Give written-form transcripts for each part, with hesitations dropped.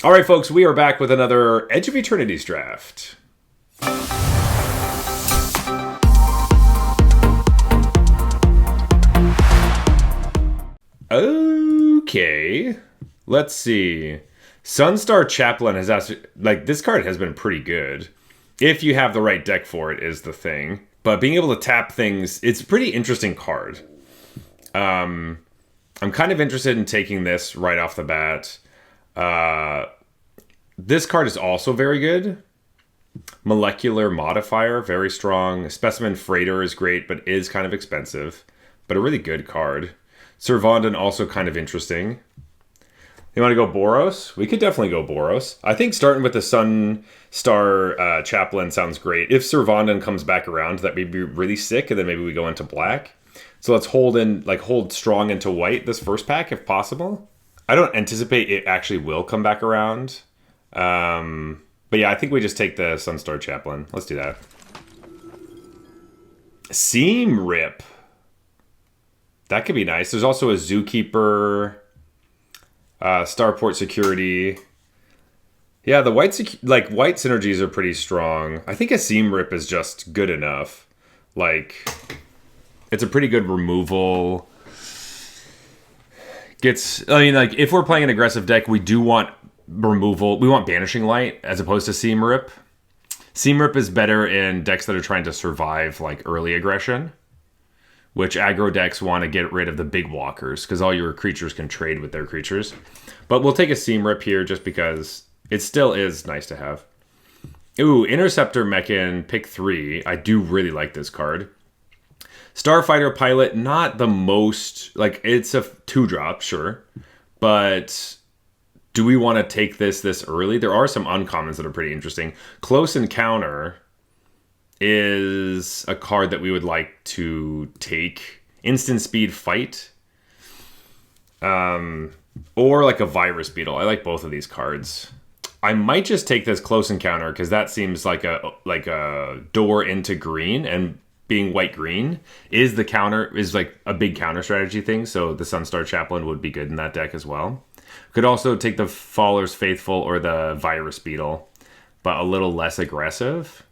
All right, folks, we are back with another Edge of Eternities draft. Okay, let's see. Sunstar Chaplain has actually, this card has been pretty good. If you have the right deck for it is the thing. But being able to tap things, it's a pretty interesting card. I'm kind of interested in taking this right off the bat. This card is also very good. Molecular Modifier, very strong. Specimen Freighter is great, but is kind of expensive. But a really good card. Servandin also kind of interesting. You want to go Boros? We could definitely go Boros. I think starting with the Sunstar Chaplain sounds great. If Servandin comes back around, that may be really sick, and then maybe we go into black. So let's hold strong into white this first pack if possible. I don't anticipate it actually will come back around. But yeah, I think we just take the Sunstar Chaplain. Let's do that. Seam Rip. That could be nice. There's also a Zookeeper, Starport Security. Yeah, the white synergies are pretty strong. I think a Seam Rip is just good enough. It's a pretty good removal. If we're playing an aggressive deck, we do want removal. We want Banishing Light as opposed to Seam Rip. Seam Rip is better in decks that are trying to survive early aggression, which aggro decks want to get rid of the big walkers because all your creatures can trade with their creatures. But we'll take a Seam Rip here just because it still is nice to have. Ooh, Interceptor Mechan, pick 3. I do really like this card. Starfighter Pilot, not the most... it's a 2-drop, sure. But do we want to take this early? There are some uncommons that are pretty interesting. Close Encounter is a card that we would like to take. Instant Speed Fight. Or a Virus Beetle. I like both of these cards. I might just take this Close Encounter because that seems like a door into green, and being white-green is a big counter strategy thing, so the Sunstar Chaplain would be good in that deck as well. Could also take the Faller's Faithful or the Virus Beetle, but a little less aggressive.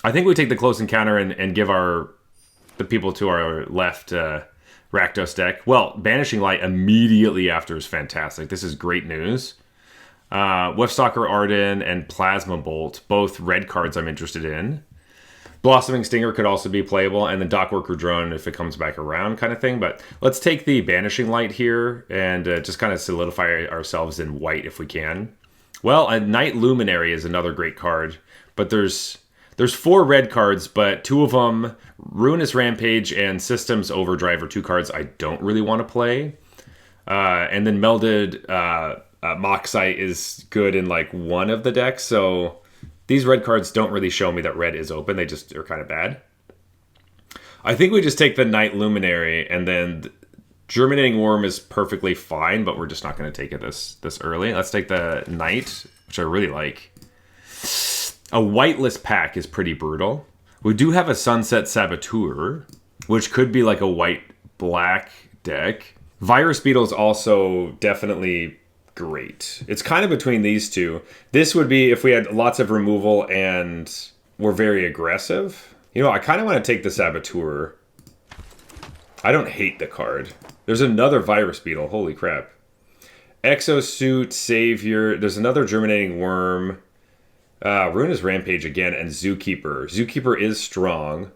I think we take the Close Encounter and give the people to our left Rakdos deck. Well, Banishing Light immediately after is fantastic. This is great news. Wolfstalker Arden and Plasma Bolt, both red cards I'm interested in. Blossoming Stinger could also be playable, and the Dockworker Drone if it comes back around kind of thing. But let's take the Banishing Light here and just kind of solidify ourselves in white if we can. Well, a Night Luminary is another great card, but there's 4 red cards, but 2 of them, Ruinous Rampage and Systems Overdrive, are 2 cards I don't really want to play. And then Melded Moxite is good in 1 of the decks, so these red cards don't really show me that red is open. They just are kind of bad. I think we just take the Night Luminary, and then Germinating Worm is perfectly fine, but we're just not going to take it this early. Let's take the Night, which I really like. A whiteless pack is pretty brutal. We do have a Sunset Saboteur, which could be a white-black deck. Virus Beetle is also definitely great. It's kind of between these two. This would be if we had lots of removal and we're very aggressive. I kind of want to take the Saboteur. I don't hate the card. There's another Virus Beetle. Holy crap. Exosuit, Savior. There's another Germinating Worm. Ruinous Rampage again, and Zookeeper. Zookeeper is strong,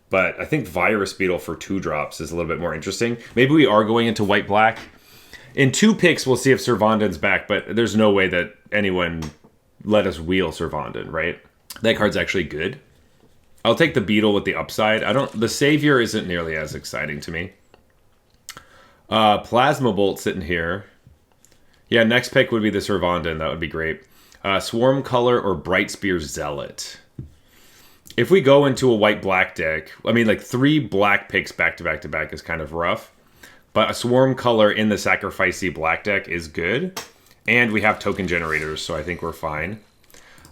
but I think Virus Beetle for 2 drops is a little bit more interesting. Maybe we are going into white-black. In 2 picks, we'll see if Servandin's back, but there's no way that anyone let us wheel Servandin, right? That card's actually good. I'll take the Beetle with the upside. The Savior isn't nearly as exciting to me. Plasma Bolt sitting here. Yeah, next pick would be the Servandin. That would be great. Swarm Color or Bright Spear Zealot. If we go into a white-black deck, 3 black picks back-to-back-to-back is kind of rough. But a Swarm Color in the Sacrificey black deck is good. And we have token generators, so I think we're fine.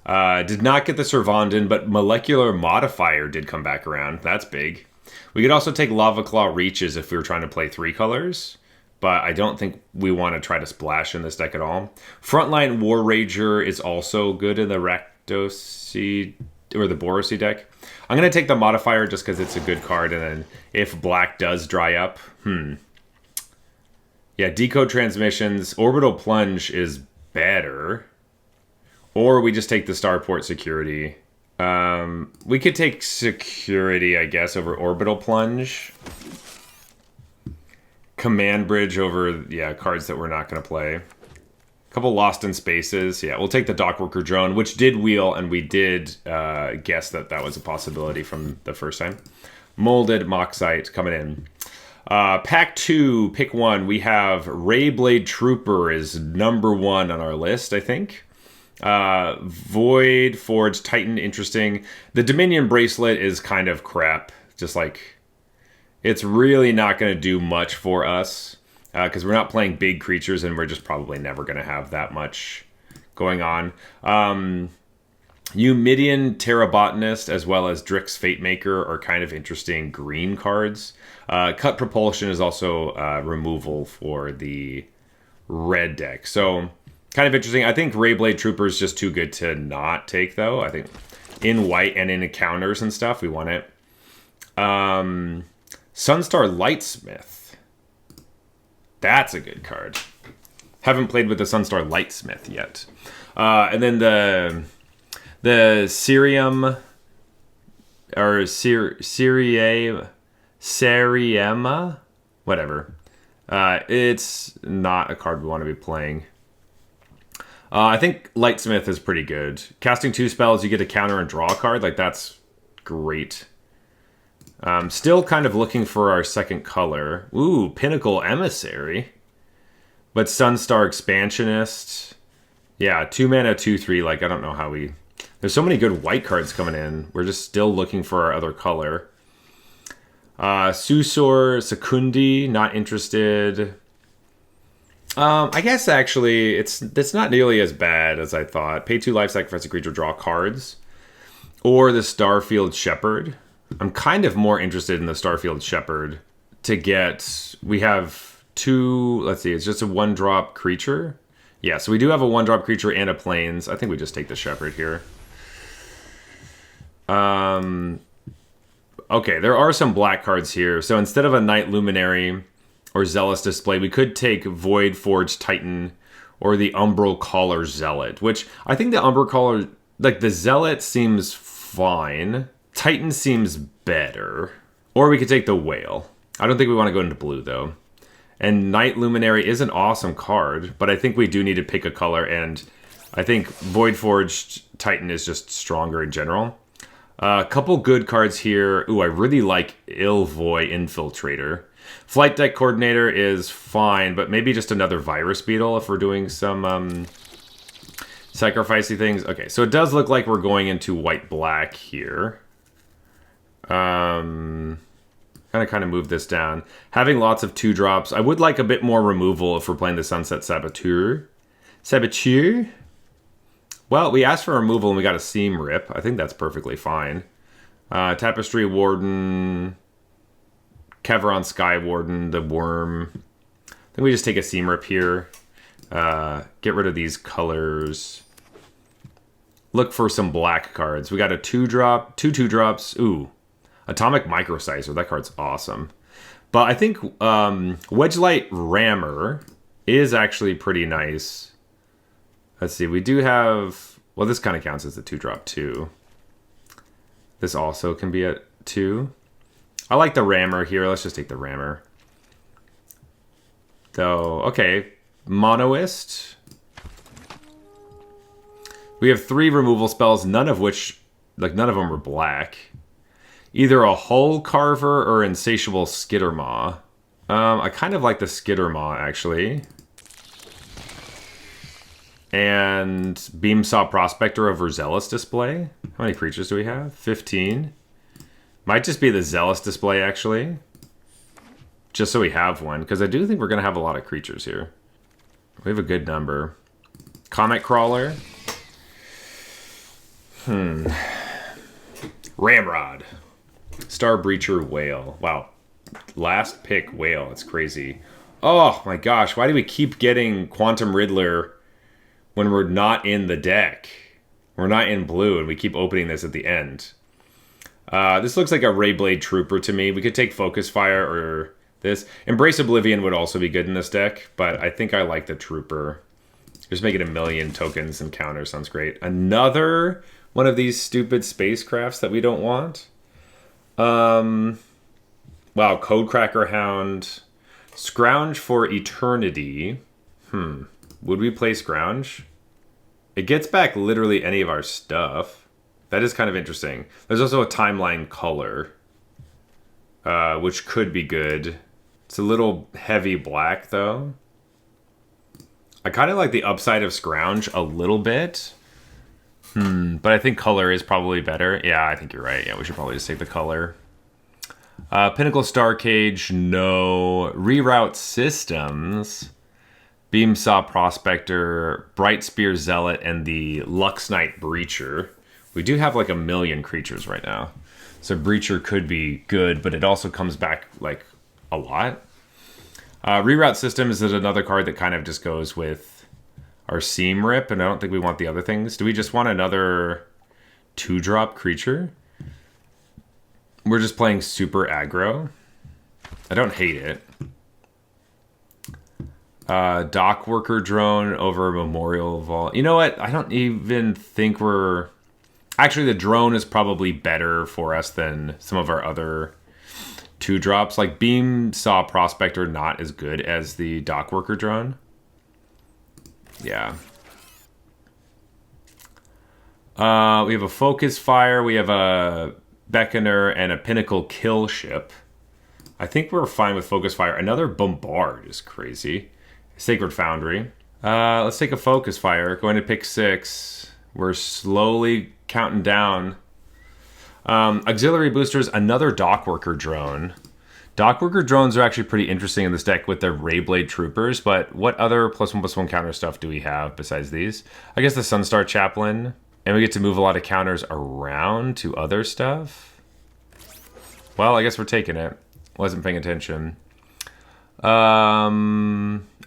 Did not get the Servandin, but Molecular Modifier did come back around. That's big. We could also take Lava Claw Reaches if we were trying to play 3 colors. but I don't think we want to try to splash in this deck at all. Frontline War Rager is also good in the Rakdos or the Boros deck. I'm going to take the modifier just because it's a good card, and then if black does dry up, yeah, Decode Transmissions, Orbital Plunge is better. Or we just take the Starport Security. We could take Security, I guess, over Orbital Plunge. Command Bridge over, yeah, cards that we're not going to play. A couple Lost in Spaces. Yeah, we'll take the Dockworker Drone, which did wheel, and we did guess that that was a possibility from the first time. Molded Moxite coming in. Pack 2, pick 1. We have Rayblade Trooper is number 1 on our list, I think. Void Forge Titan, interesting. The Dominion Bracelet is kind of crap. Just like, it's really not going to do much for us. Because we're not playing big creatures, and we're just probably never going to have that much going on. Eumidian Terrabotanist as well as Drix Fatemaker are kind of interesting green cards. Cut Propulsion is also removal for the red deck. So, kind of interesting. I think Rayblade Trooper is just too good to not take, though. I think in white and in encounters and stuff, we want it. Sunstar Lightsmith. That's a good card. Haven't played with the Sunstar Lightsmith yet. And then the Cerium or Ceriema, whatever. It's not a card we want to be playing. I think Lightsmith is pretty good. Casting 2 spells, you get a counter and draw a card. Like, that's great. Still kind of looking for our second color. Ooh, Pinnacle Emissary. But Sunstar Expansionist. Yeah, 2 mana, 2/3. Like, I don't know how we... There's so many good white cards coming in. We're just still looking for our other color. Susor Secundi, not interested. I guess, actually, it's not nearly as bad as I thought. Pay 2 life, sacrifice a creature, draw cards. Or the Starfield Shepherd. I'm kind of more interested in the Starfield Shepherd to get... We have 2... Let's see, it's just a 1-drop creature. Yeah, so we do have a 1-drop creature and a plains. I think we just take the Shepherd here. Okay, there are some black cards here. So instead of a Night Luminary or Zealous Display, we could take Void Forge Titan or the Umbral Caller Zealot, which I think the Umbral Caller... Like, the Zealot seems fine. Titan seems better. Or we could take the Whale. I don't think we want to go into blue, though. And Night Luminary is an awesome card, but I think we do need to pick a color, and I think Void Forged Titan is just stronger in general. A couple good cards here. Ooh, I really like Ilvoy Infiltrator. Flight Deck Coordinator is fine, but maybe just another Virus Beetle if we're doing some sacrificey things. Okay, so it does look like we're going into white-black here. Kind of move this down. Having lots of 2-drops. I would like a bit more removal if we're playing the Sunset Saboteur. Saboteur? Well, we asked for removal and we got a Seam Rip. I think that's perfectly fine. Tapestry Warden. Keveron Sky Warden, the Worm. I think we just take a Seam Rip here. Get rid of these colors. Look for some black cards. We got a 2-drop, 2 2-drops. Ooh. Atomic Microsizer, that card's awesome. But I think Wedgelight Rammer is actually pretty nice. Let's see, we do have... Well, this kind of counts as a 2-drop too. This also can be a 2. I like the Rammer here. Let's just take the Rammer. Though, okay. Monoist. We have 3 removal spells, none of which... Like, none of them are black. Either a Hull Carver or Insatiable Skittermaw. I kind of like the Skittermaw, actually. And Beamsaw Prospector over Zealous Display. How many creatures do we have? 15. Might just be the Zealous Display, actually. Just so we have one, because I do think we're going to have a lot of creatures here. We have a good number. Comet Crawler. Ramrod. Star Breacher Whale. Wow. Last pick Whale. It's crazy. Oh my gosh, why do we keep getting Quantum Riddler when we're not in the deck? We're not in blue, and we keep opening this at the end. This looks like a Rayblade Trooper to me. We could take Focus Fire or this. Embrace Oblivion would also be good in this deck, but I think I like the Trooper. Just making 1,000,000 tokens and counters sounds great. Another one of these stupid spacecrafts that we don't want. Wow, Codecracker Hound. Scrounge for Eternity. Would we play Scrounge? It gets back literally any of our stuff. That is kind of interesting. There's also a Timeline Color, which could be good. It's a little heavy black, though. I kind of like the upside of Scrounge a little bit. But I think Color is probably better. Yeah, I think you're right. Yeah, we should probably just take the Color. Pinnacle Star Cage, no. Reroute Systems. Beamsaw Prospector, Bright Spear Zealot, and the Lux Knight Breacher. We do have like 1,000,000 creatures right now. So Breacher could be good, but it also comes back like a lot. Reroute Systems is another card that kind of just goes with our Seam Rip, and I don't think we want the other things. Do we just want another 2-drop creature? We're just playing super aggro. I don't hate it. Dock Worker Drone over Memorial Vault. You know what? I don't even think we're... Actually, the drone is probably better for us than some of our other 2-drops. Like Beam Saw Prospector, not as good as the Dock Worker Drone. Yeah. We have a Focus Fire. We have a Beckoner and a Pinnacle Kill Ship. I think we're fine with Focus Fire. Another Bombard is crazy. Sacred Foundry. Let's take a Focus Fire. Going to pick 6. We're slowly counting down. Auxiliary Boosters, another Dock Worker Drone. Dock Worker Drones are actually pretty interesting in this deck with their Rayblade Troopers, but what other +1/+1 counter stuff do we have besides these? I guess the Sunstar Chaplain. And we get to move a lot of counters around to other stuff. Well, I guess we're taking it. Wasn't paying attention.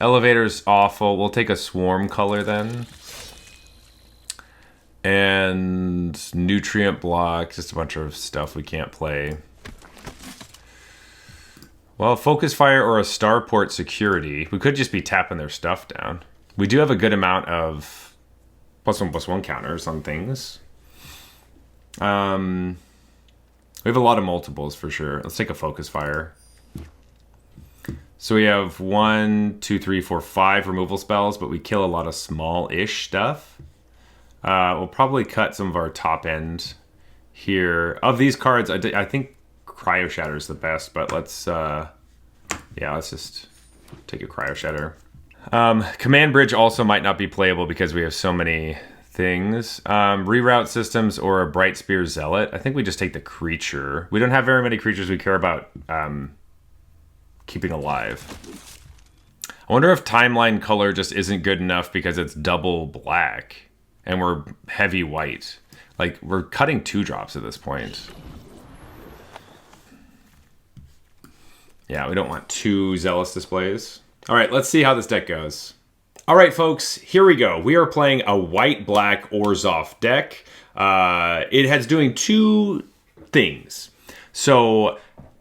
Elevator's awful. We'll take a Swarm Color then. And Nutrient Block. Just a bunch of stuff we can't play. Well, Focus Fire or a Starport Security. We could just be tapping their stuff down. We do have a good amount of +1/+1 counters on things. We have a lot of multiples for sure. Let's take a Focus Fire. So we have 1, 2, 3, 4, 5 removal spells, but we kill a lot of small-ish stuff. We'll probably cut some of our top end here. Of these cards, I think Cryo Shatter is the best, but let's just take a Cryo Shatter. Command Bridge also might not be playable because we have so many things. Reroute Systems or a Bright Spear Zealot. I think we just take the creature. We don't have very many creatures we care about keeping alive. I wonder if Timeline Color just isn't good enough because it's double black and we're heavy white. Like, we're cutting 2-drops at this point. Yeah, we don't want 2 Zealous Displays. All right, let's see how this deck goes. All right, folks, here we go. We are playing a white-black Orzhov deck. It has doing 2 things. So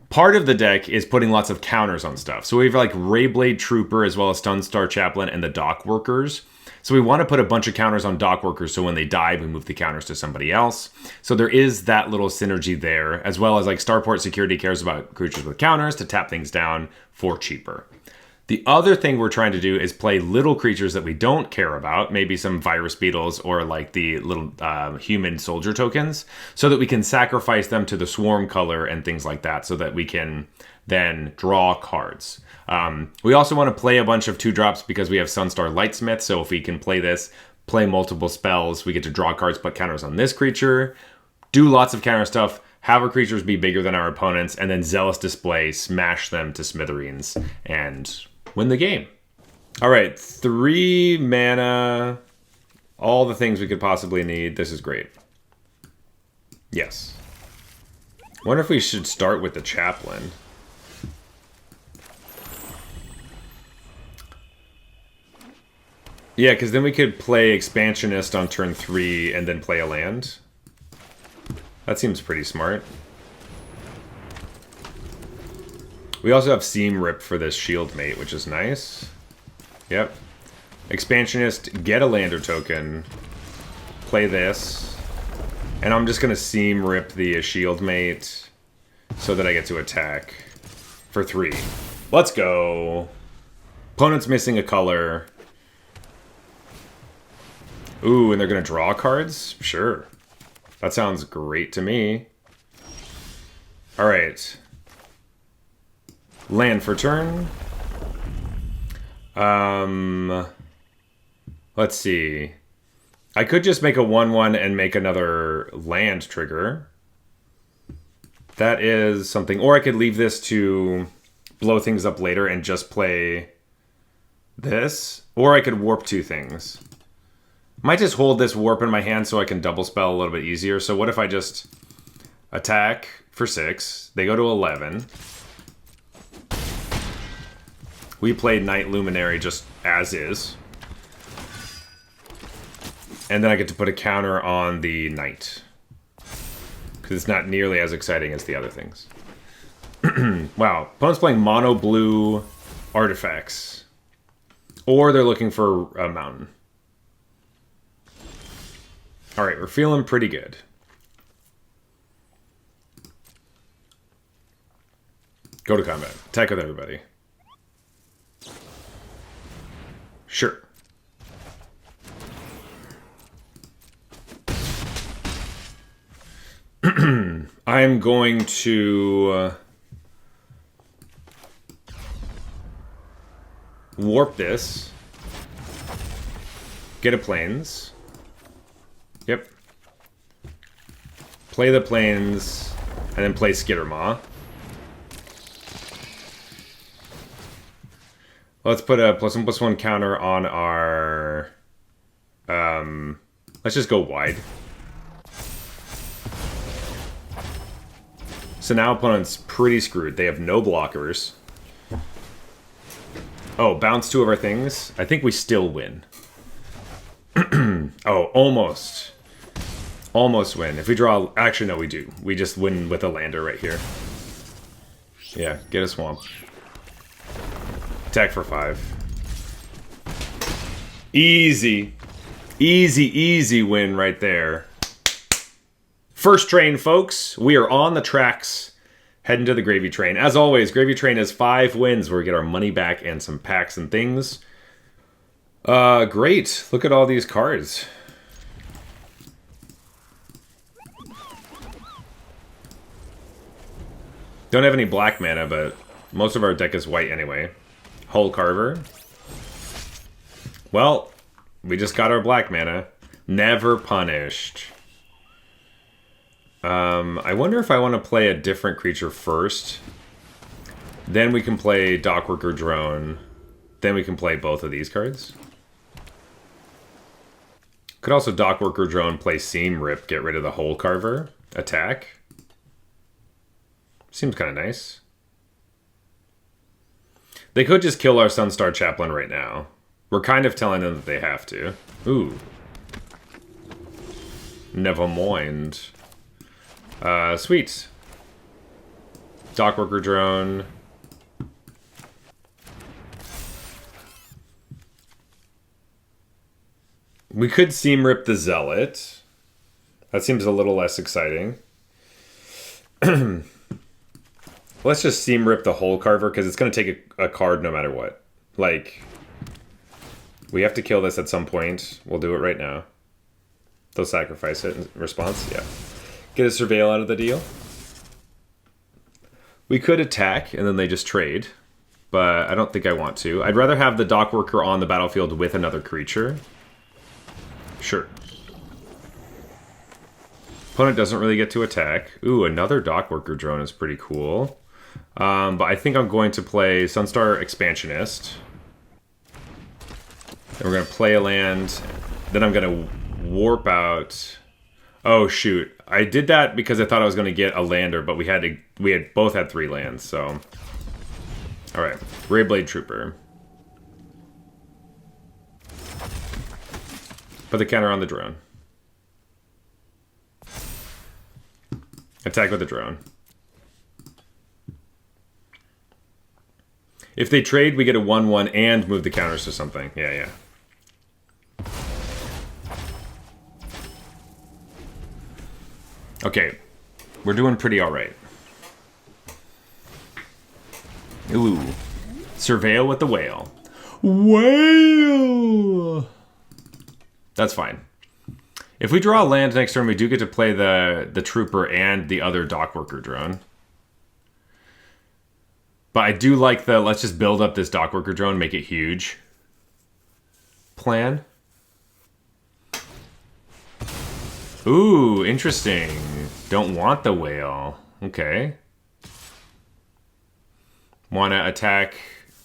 part of the deck is putting lots of counters on stuff. So we have like Rayblade Trooper as well as Sunstar Chaplain and the Dock Workers. So we want to put a bunch of counters on Dock Workers so when they die, we move the counters to somebody else. So there is that little synergy there, as well as like Starport Security cares about creatures with counters to tap things down for cheaper. The other thing we're trying to do is play little creatures that we don't care about, maybe some virus beetles or like the little human soldier tokens, so that we can sacrifice them to the Swarm Color and things like that, so that we can then draw cards. We also want to play a bunch of 2-drops because we have Sunstar Lightsmith, so if we can play this, play multiple spells, we get to draw cards, put counters on this creature, do lots of counter stuff, have our creatures be bigger than our opponents, and then Zealous Display, smash them to smithereens, and win the game. All right, 3 mana, all the things we could possibly need. This is great. Yes. Wonder if we should start with the Chaplain. Yeah, because then we could play Expansionist on turn 3 and then play a land. That seems pretty smart. We also have Seam Rip for this Shield Mate, which is nice. Yep. Expansionist, get a lander token. Play this. And I'm just going to Seam Rip the Shield Mate so that I get to attack for 3. Let's go. Opponent's missing a color. Ooh, and they're going to draw cards? Sure. That sounds great to me. Alright. Land for turn. Let's see. I could just make a 1/1 and make another land trigger. That is something. Or I could leave this to blow things up later and just play this. Or I could warp 2 things. Might just hold this warp in my hand so I can double spell a little bit easier. So what if I just attack for 6? They go to 11. We played Night Luminary just as is. And then I get to put a counter on the Knight. Because it's not nearly as exciting as the other things. Wow. Opponent's playing mono blue artifacts. Or they're looking for a mountain. Alright, we're feeling pretty good. Go to combat. Attack with everybody. Sure. I'm going to warp this. Get a plains. Yep. Play the plains, and then play Skittermaw. Let's put a +1/+1 counter on our... let's just go wide. So now opponent's pretty screwed. They have no blockers. Oh, bounce 2 of our things. I think we still win. Oh, almost. Almost win. If we draw... Actually, no, we do. We just win with a lander right here. Yeah, get a swamp. Attack for 5. Easy. Easy, easy win right there. First train, folks. We are on the tracks, heading to the Gravy Train. As always, Gravy Train has 5 wins where we get our money back and some packs and things. Great. Look at all these cards. Don't have any black mana, but most of our deck is white anyway. Hull Carver. Well, we just got our black mana. Never punished. I wonder if I want to play a different creature first. Then we can play Dockworker Drone. Then we can play both of these cards. Could also Dockworker Drone, play Seam Rip, get rid of the Hole Carver. Attack. Seems kind of nice. They could just kill our Sunstar Chaplain right now. We're kind of telling them that they have to. Ooh. Never mind. Sweet. Dockworker Drone. We could Seam Rip the Zealot. That seems a little less exciting. Let's just Seam Rip the Hole Carver, because it's going to take a card no matter what. Like, we have to kill this at some point. We'll do it right now. They'll sacrifice it in response. Yeah. Get a Surveil out of the deal. We could attack, and then they just trade. But I don't think I want to. I'd rather have the Dockworker on the battlefield with another creature. Sure. Opponent doesn't really get to attack. Ooh, another Dockworker Drone is pretty cool. But I think I'm going to play Sunstar Expansionist. And we're going to play a land. Then I'm going to warp out. Oh, shoot. I did that because I thought I was going to get a lander, but we had both had 3 lands, so. Alright. Rayblade Trooper. Put the counter on the drone. Attack with the drone. If they trade, we get a 1/1 and move the counters to something. Yeah, yeah. Okay. We're doing pretty alright. Ooh. Surveil with the whale. Whale! That's fine. If we draw a land next turn, we do get to play the trooper and the other dockworker drone. But I do like the let's just build up this dockworker drone, make it huge plan. Ooh, interesting. Don't want the whale. Okay. Want to attack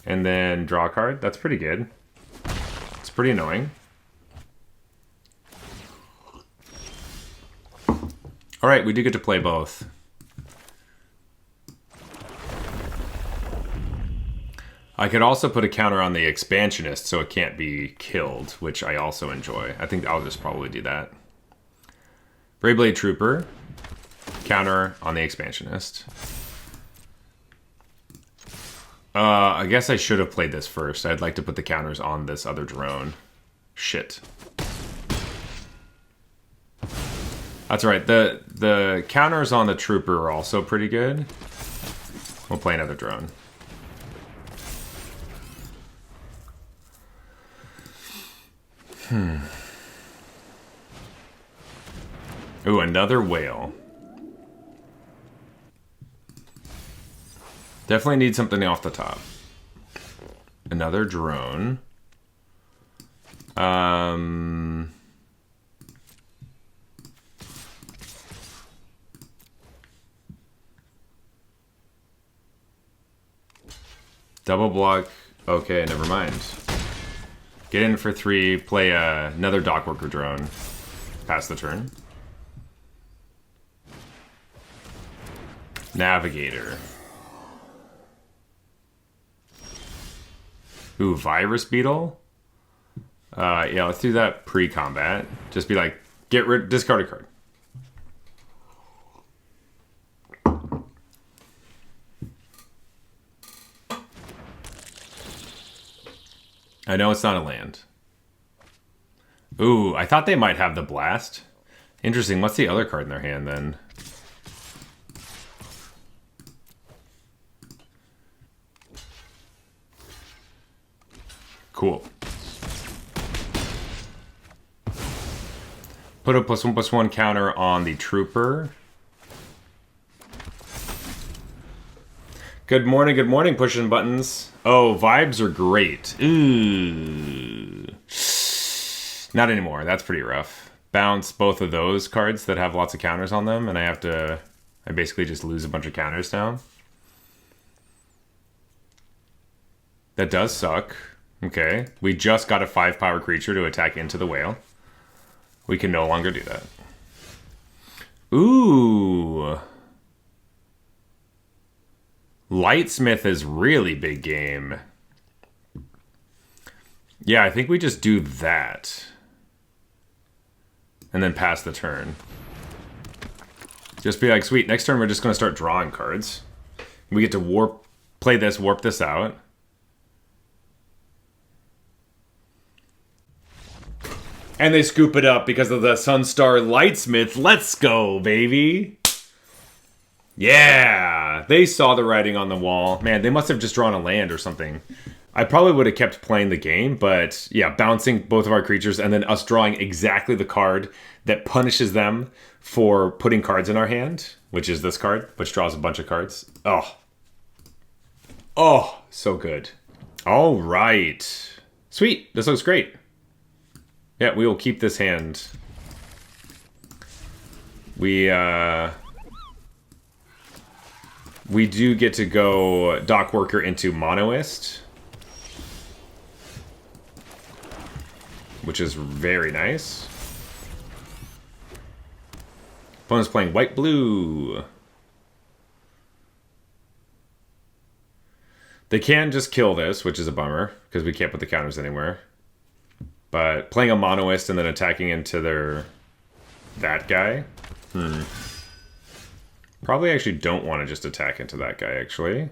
and then draw a card? That's pretty good. It's pretty annoying. Alright, we do get to play both. I could also put a counter on the expansionist so it can't be killed, which I also enjoy. I think I'll just probably do that. Braveblade Trooper. Counter on the expansionist. I guess I should have played this first. I'd like to put the counters on this other drone. Shit. That's right. The counters on the trooper are also pretty good. We'll play another drone. Ooh, another whale. Definitely need something off the top. Another drone. Double block. Okay, never mind. Get in for 3, play another dockworker drone. Pass the turn. Navigator. Ooh, Virus Beetle? Yeah, let's do that pre-combat. Just be like, discard a card. I know it's not a land. Ooh, I thought they might have the Blast. Interesting, what's the other card in their hand then? Cool. Put a +1/+1 counter on the trooper. Good morning, pushing buttons. Oh, vibes are great. Ooh. Not anymore, that's pretty rough. Bounce both of those cards that have lots of counters on them, and I basically just lose a bunch of counters now. That does suck. Okay, we just got a 5-power creature to attack into the whale. We can no longer do that. Ooh. Lightsmith is really big game. Yeah, I think we just do that. And then pass the turn. Just be like, sweet, next turn we're just going to start drawing cards. We get to warp this out. And they scoop it up because of the Sunstar Lightsmith. Let's go, baby. Yeah. They saw the writing on the wall. Man, they must have just drawn a land or something. I probably would have kept playing the game, but yeah, bouncing both of our creatures and then us drawing exactly the card that punishes them for putting cards in our hand, which is this card, which draws a bunch of cards. Oh. Oh, so good. All right. Sweet. This looks great. Yeah, we will keep this hand. We do get to go Dockworker into Monoist, which is very nice. Opponent's playing white-blue. They can just kill this, which is a bummer, because we can't put the counters anywhere. But playing a monoist and then attacking into that guy. Probably actually don't want to just attack into that guy, actually.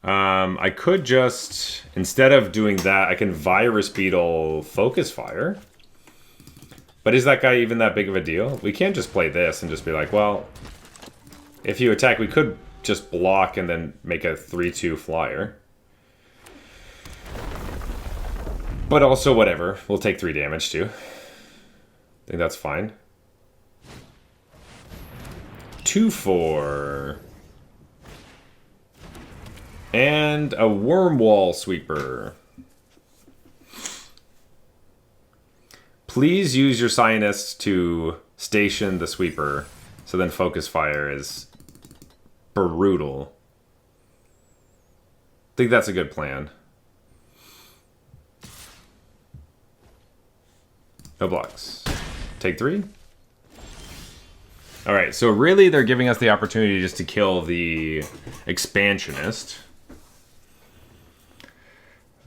I could just, instead of doing that, I can Virus Beetle Focus Fire. But is that guy even that big of a deal? We can't just play this and just be like, well, if you attack, we could just block and then make a 3-2 flyer. But also, whatever. We'll take 3 damage, too. I think that's fine. 2-4. And a Wormwall Sweeper. Please use your Scientist to station the Sweeper. So then Focus Fire is brutal. I think that's a good plan. No blocks. Take 3. Alright, so really they're giving us the opportunity just to kill the Expansionist.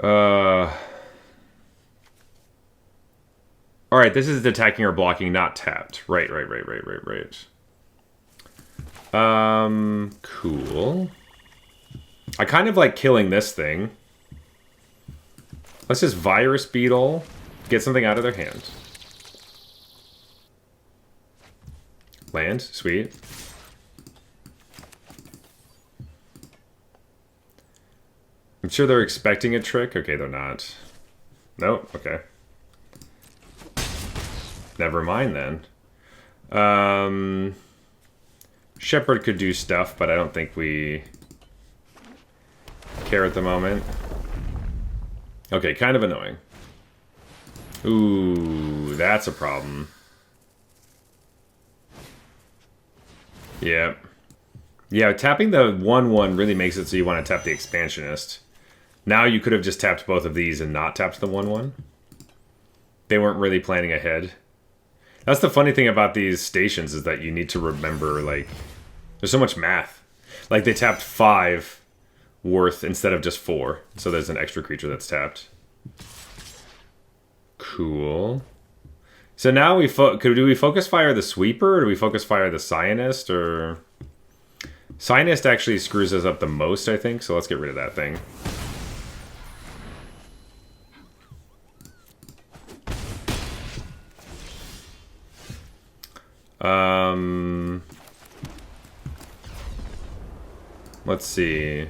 Alright, this is attacking or blocking, not tapped. Right. Cool. I kind of like killing this thing. Let's just Virus Beetle, get something out of their hand. Land, sweet. I'm sure they're expecting a trick. Okay, they're not. Nope, okay. Never mind then. Shepherd could do stuff, but I don't think we care at the moment. Okay, kind of annoying. Ooh, that's a problem. Yeah. Yeah, tapping the 1-1 really makes it so you want to tap the Expansionist. Now you could have just tapped both of these and not tapped the 1-1. They weren't really planning ahead. That's the funny thing about these stations is that you need to remember, like, there's so much math. Like, they tapped 5 worth instead of just 4. So there's an extra creature that's tapped. Cool. So now do we Focus Fire the Sweeper, or do we Focus Fire the Scientist, or... Scientist actually screws us up the most, I think, so let's get rid of that thing. Let's see.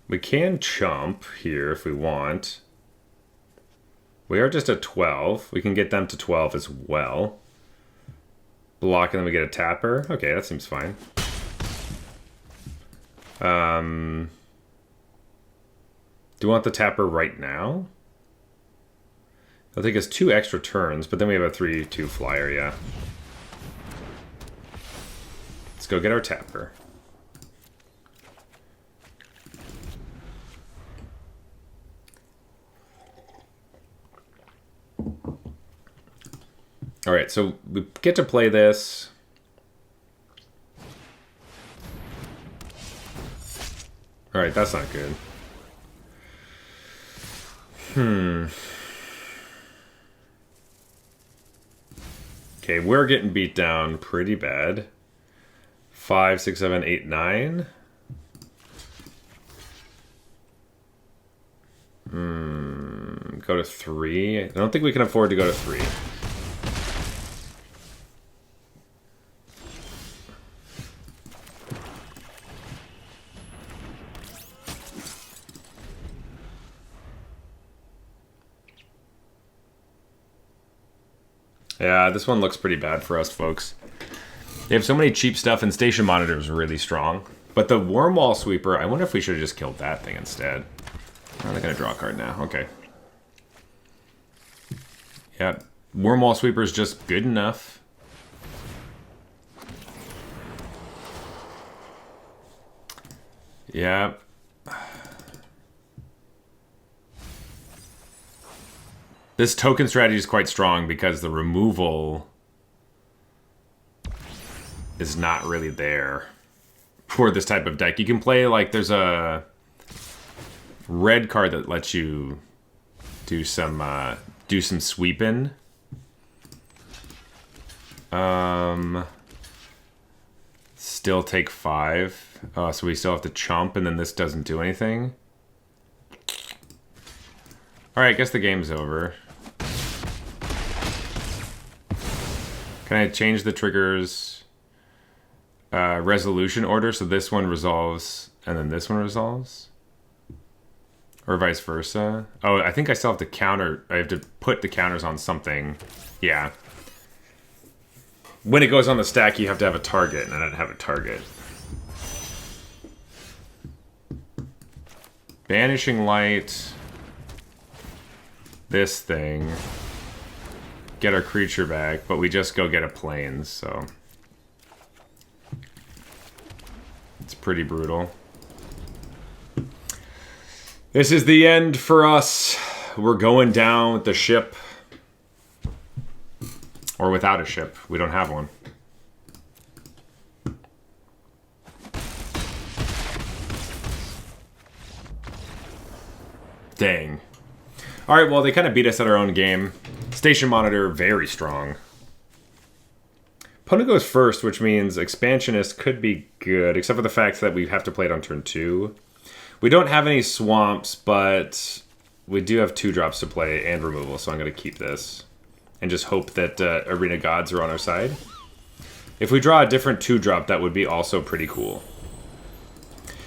We can chump here if we want. We are just at 12. We can get them to 12 as well. Block and then we get a tapper. Okay, that seems fine. Do you want the tapper right now? It'll take us 2 extra turns, but then we have a 3-2 flyer, yeah. Let's go get our tapper. Alright, so we get to play this. Alright, that's not good. Okay, we're getting beat down pretty bad. 5, 6, 7, 8, 9. Go to 3. I don't think we can afford to go to 3. Yeah, this one looks pretty bad for us, folks. They have so many cheap stuff, and Station Monitor is really strong. But the Wormwall Sweeper, I wonder if we should have just killed that thing instead. Oh, they're going to draw a card now. Okay. Yeah, Wormwall Sweeper is just good enough. Yeah. This token strategy is quite strong because the removal is not really there. for this type of deck. You can play, like, there's a red card that lets you do some sweeping. Still take 5. So we still have to chump, and then this doesn't do anything. Alright, I guess the game's over. Can I change the triggers resolution order so this one resolves and then this one resolves? Or vice versa? Oh, I think I still have to counter. I have to put the counters on something. Yeah. When it goes on the stack, you have to have a target, and I don't have a target. Banishing Light. This thing. Get our creature back, but we just go get a plains, so. It's pretty brutal. This is the end for us. We're going down with the ship. Or without a ship. We don't have one. Dang. Alright, well, they kind of beat us at our own game. Station Monitor, very strong. Opponent goes first, which means Expansionist could be good, except for the fact that we have to play it on turn 2. We don't have any swamps, but we do have 2 drops to play and removal, so I'm going to keep this. And just hope that Arena Gods are on our side. If we draw a different 2-drop, that would be also pretty cool.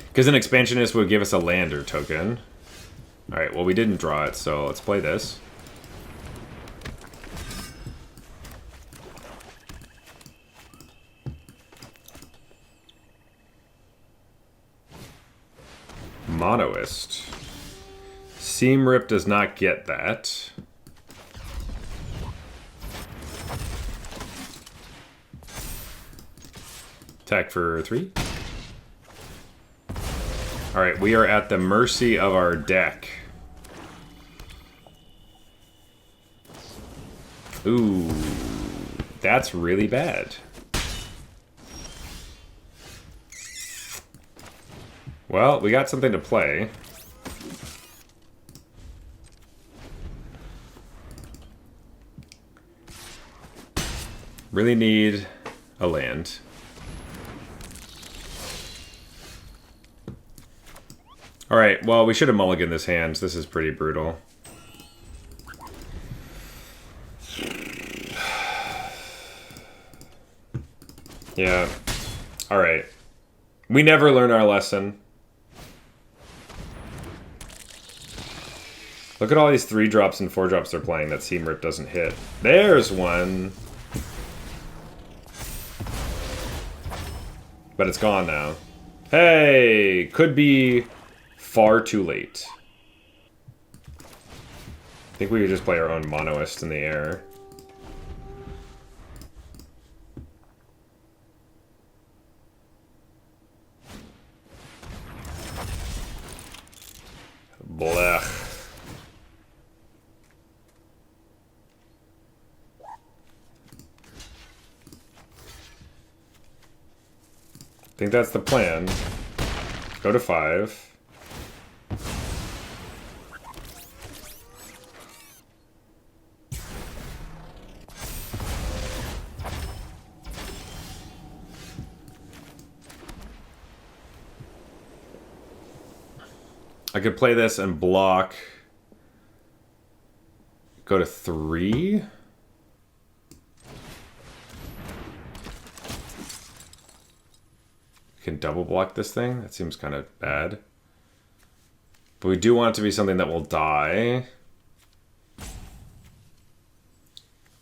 Because an Expansionist would give us a lander token. Alright, well we didn't draw it, so let's play this. Monoist. Seam Rip does not get that. Attack for 3. Alright, we are at the mercy of our deck. Ooh, that's really bad. Well, we got something to play. Really need a land. Alright, well, we should have mulliganed this hand. This is pretty brutal. Yeah. Alright. We never learn our lesson. Look at all these 3-drops and 4-drops they're playing that Seam Rip doesn't hit. There's one! But it's gone now. Hey! Could be far too late. I think we could just play our own Monoist in the air. Blech. I think that's the plan. Go to 5. I could play this and block. Go to 3. Can double block this thing? That seems kind of bad. But we do want it to be something that will die.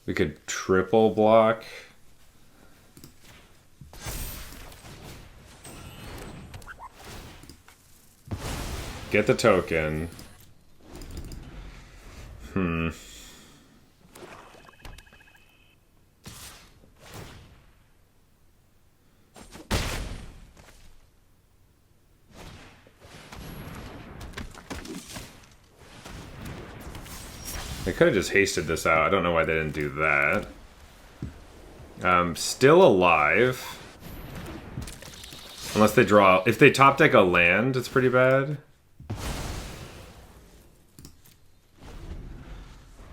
We could triple block. Get the token. They could have just hasted this out. I don't know why they didn't do that. Still alive. Unless they draw... If they top deck a land, it's pretty bad.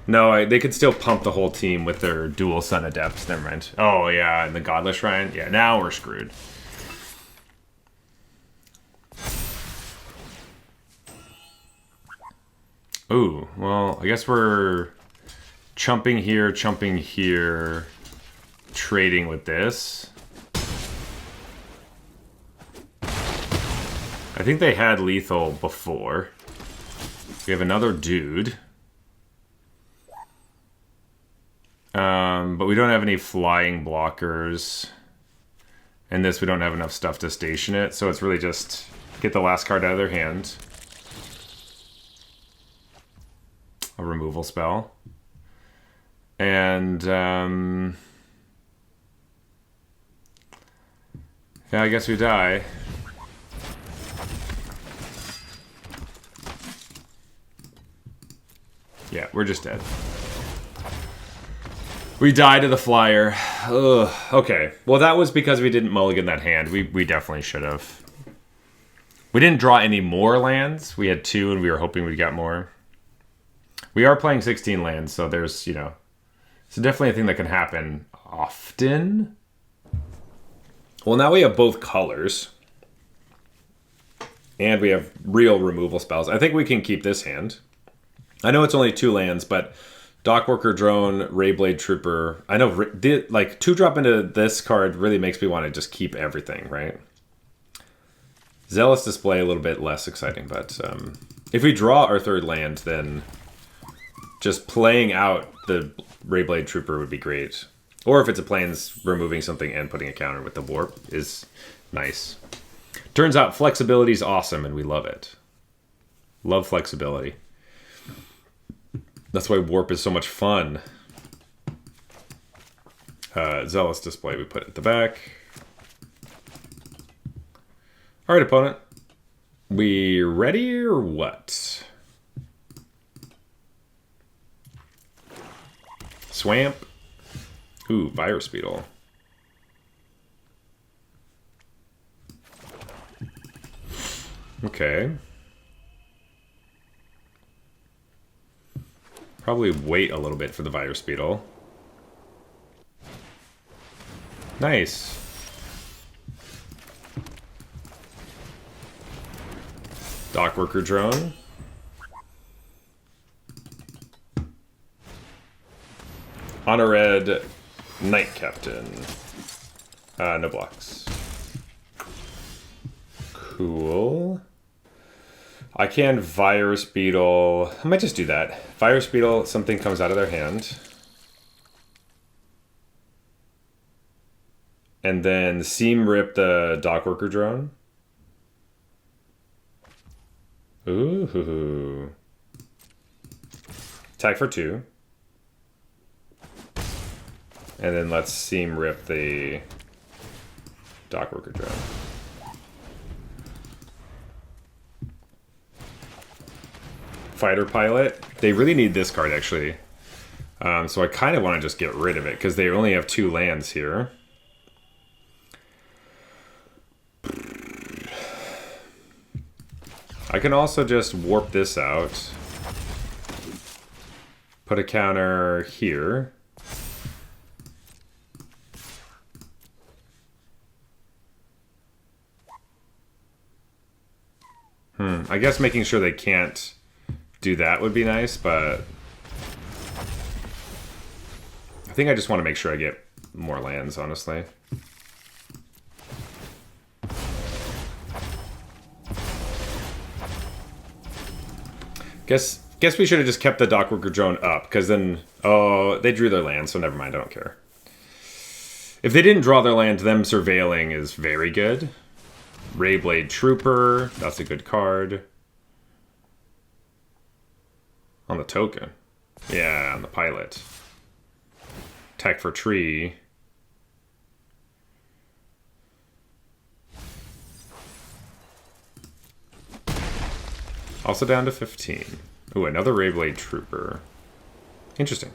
No, they could still pump the whole team with their dual Sun Adepts. Never mind. Oh, yeah, and the Godless Shrine. Yeah, now we're screwed. Ooh, well, I guess we're chumping here, trading with this. I think they had lethal before. We have another dude. But we don't have any flying blockers. And this, we don't have enough stuff to station it, so it's really just get the last card out of their hand. A removal spell. And, yeah, I guess we die. Yeah, we're just dead. We die to the flyer. Ugh. Okay. Well, that was because we didn't mulligan that hand. We definitely should have. We didn't draw any more lands. We had 2, and we were hoping we'd get more. We are playing 16 lands, so there's, you know... It's definitely a thing that can happen often. Well, now we have both colors. And we have real removal spells. I think we can keep this hand. I know it's only 2 lands, but... Dockworker Drone, Rayblade Trooper. I know, like, 2-drop into this card really makes me want to just keep everything, right? Zealous Display, a little bit less exciting, but if we draw our 3rd land, then just playing out the Rayblade Trooper would be great. Or if it's a plains, removing something and putting a counter with the Warp is nice. Turns out flexibility is awesome, and we love it. Love flexibility. That's why Warp is so much fun. Zealous Display, we put at the back. Alright, opponent. We ready or what? Swamp. Ooh, Virus Beetle. Okay. Probably wait a little bit for the Virus Beetle. Nice. Dockworker Drone. On a red, Knight Captain. No blocks. Cool. I can Virus Beetle. I might just do that. Virus Beetle, something comes out of their hand. And then Seam Rip the Dockworker Drone. Ooh. Attack for 2. And then let's Seam Rip the Dockworker Drone. Fighter Pilot. They really need this card, actually. So I kind of want to just get rid of it, because they only have 2 lands here. I can also just warp this out. Put a counter here. I guess making sure they can't do that would be nice, but I think I just want to make sure I get more lands, honestly. Guess we should have just kept the Dockworker Drone up, because then, oh, they drew their land, so never mind, I don't care. If they didn't draw their land, them surveilling is very good. Rayblade Trooper, that's a good card. On the token. Yeah, on the pilot. Attack for tree. Also down to 15. Ooh, another Rayblade Trooper. Interesting.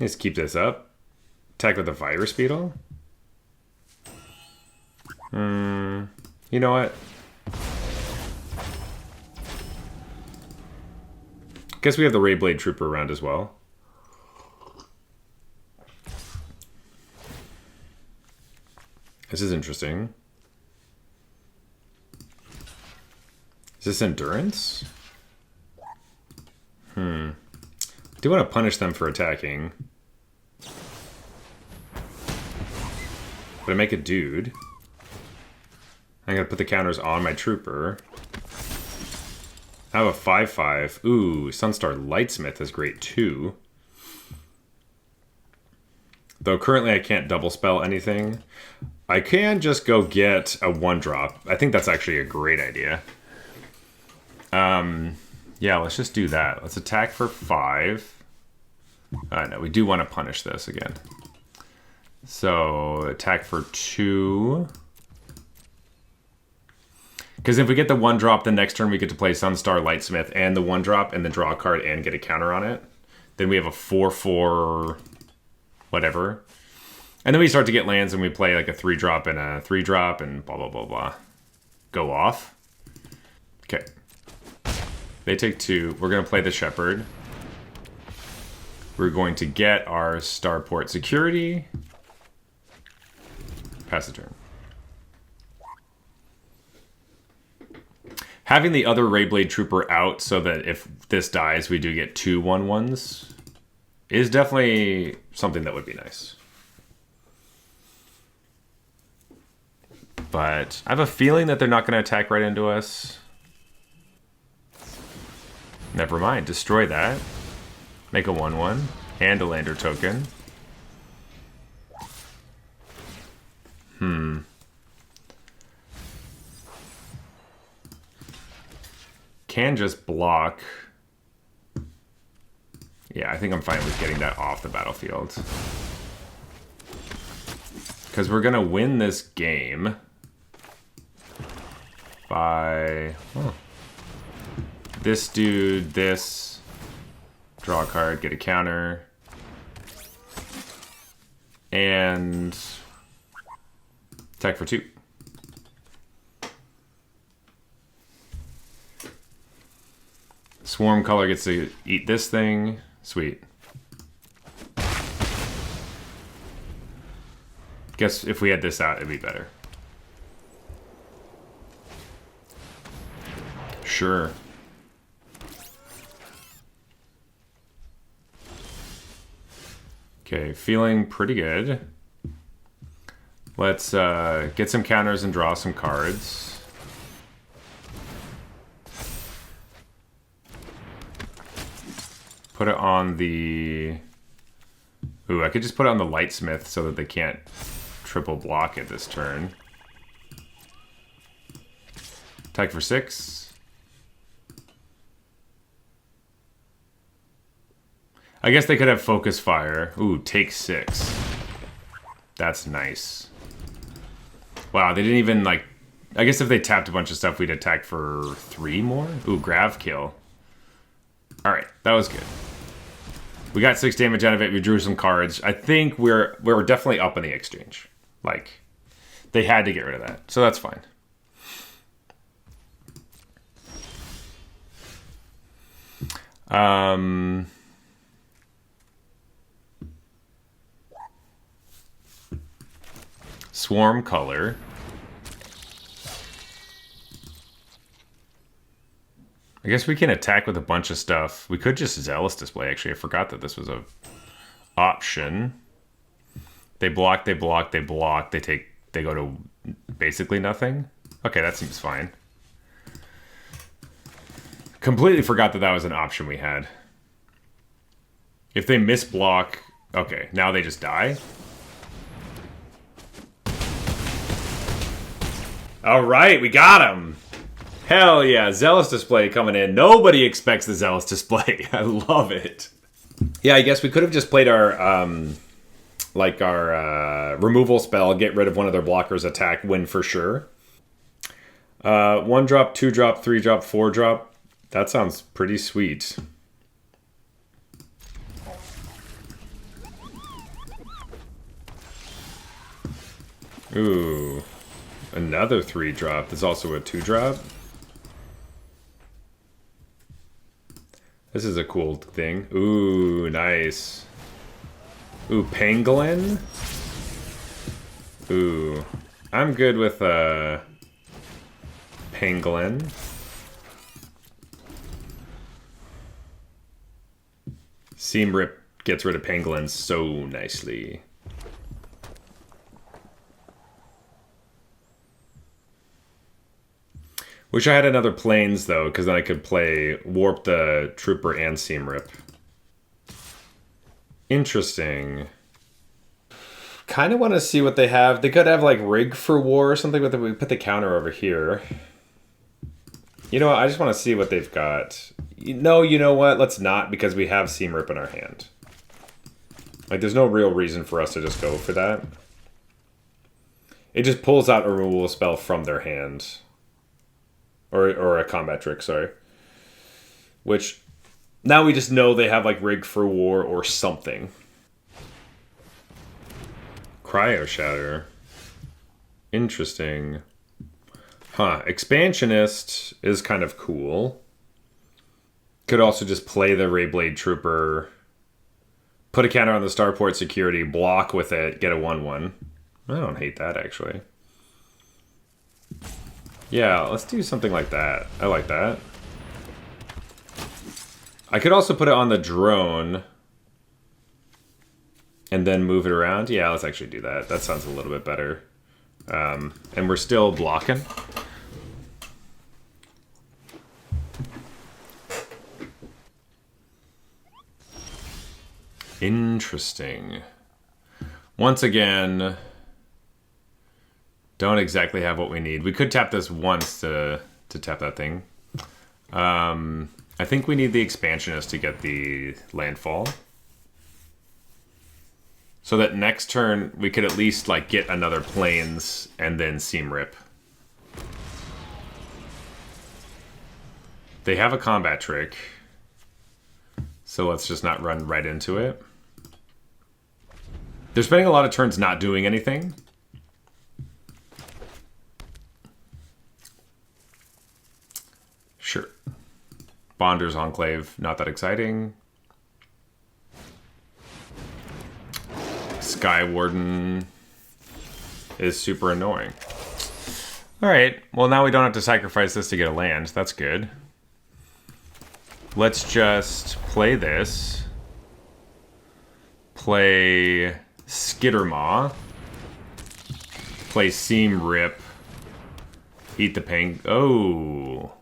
Let's keep this up. Attack with a virus beetle. You know what? Guess we have the Rayblade Trooper around as well. This is interesting. Is this endurance? I do want to punish them for attacking. But I make a dude. I'm gonna put the counters on my trooper. I have a 5/5. Ooh, Sunstar Lightsmith is great too. Though currently I can't double spell anything. I can just go get a 1-drop. I think that's actually a great idea. Yeah, let's just do that. Let's attack for 5. No, we do want to punish this again. So, attack for 2. Because if we get the 1-drop, the next turn we get to play Sunstar Lightsmith and the 1-drop and then draw a card and get a counter on it. Then we have a 4/4 whatever. And then we start to get lands and we play like a 3-drop and a 3-drop and blah, blah, blah, blah. Go off. Okay. They take 2. We're going to play the Shepherd. We're going to get our Starport Security. Pass the turn. Having the other Rayblade Trooper out so that if this dies, we do get 2 1/1s is definitely something that would be nice. But I have a feeling that they're not going to attack right into us. Never mind. Destroy that. Make a 1/1. And a lander token. Can just block. Yeah, I think I'm fine with getting that off the battlefield. Because we're going to win this game by this dude, this, draw a card, get a counter, and attack for 2. Swarm Color gets to eat this thing. Sweet. Guess if we had this out, it'd be better. Sure. Okay, feeling pretty good. Let's get some counters and draw some cards. Put it on the... Ooh, I could just put it on the Lightsmith so that they can't triple block it this turn. Attack for 6. I guess they could have Focus Fire. Ooh, take 6. That's nice. Wow, they didn't even, like... I guess if they tapped a bunch of stuff, we'd attack for 3 more? Ooh, Grav Kill. Alright, that was good. We got 6 damage out of it. We drew some cards. I think we're definitely up in the exchange. Like, they had to get rid of that. So that's fine. Swarm Color. I guess we can attack with a bunch of stuff. We could just Zealous Display, actually. I forgot that this was a option. They block, they block, they block. They go to basically nothing. Okay, that seems fine. Completely forgot that that was an option we had. If they miss block... Okay, now they just die? Alright, we got him! Hell yeah, Zealous Display coming in. Nobody expects the Zealous Display. I love it. Yeah, I guess we could have just played our, removal spell, get rid of one of their blockers, attack, win for sure. 1-drop, 2-drop, 3-drop, 4-drop. That sounds pretty sweet. Ooh. Another 3-drop. There's also a 2-drop. This is a cool thing. Ooh, nice. Ooh, Pangolin? Ooh. I'm good with, Pangolin. Seam Rip gets rid of Pangolin so nicely. Wish I had another Plains, though, because then I could play Warp the Trooper and Seam Rip. Interesting. Kind of want to see what they have. They could have, like, Rig for War or something, but we put the counter over here. You know what? I just want to see what they've got. No, you know what? Let's not, because we have Seam Rip in our hand. Like, there's no real reason for us to just go for that. It just pulls out a removal spell from their hand. Or a combat trick, sorry. Which, now we just know they have, like, Rig for War or something. Cryo Shatter. Interesting. Huh. Expansionist is kind of cool. Could also just play the Rayblade Trooper, put a counter on the Starport Security, block with it, get a 1/1. I don't hate that, actually. Yeah, let's do something like that. I like that. I could also put it on the drone and then move it around. Yeah, let's actually do that. That sounds a little bit better. And we're still blocking. Interesting. Once again, don't exactly have what we need. We could tap this once to tap that thing. I think we need the Expansionist to get the landfall. So that next turn, we could at least like get another Plains and then Seam Rip. They have a combat trick. So let's just not run right into it. They're spending a lot of turns not doing anything. Sure. Bonder's Enclave, not that exciting. Sky Warden is super annoying. Alright, well now we don't have to sacrifice this to get a land. That's good. Let's just play this. Play Skittermaw. Play Seam Rip. Eat the Pang... Oh...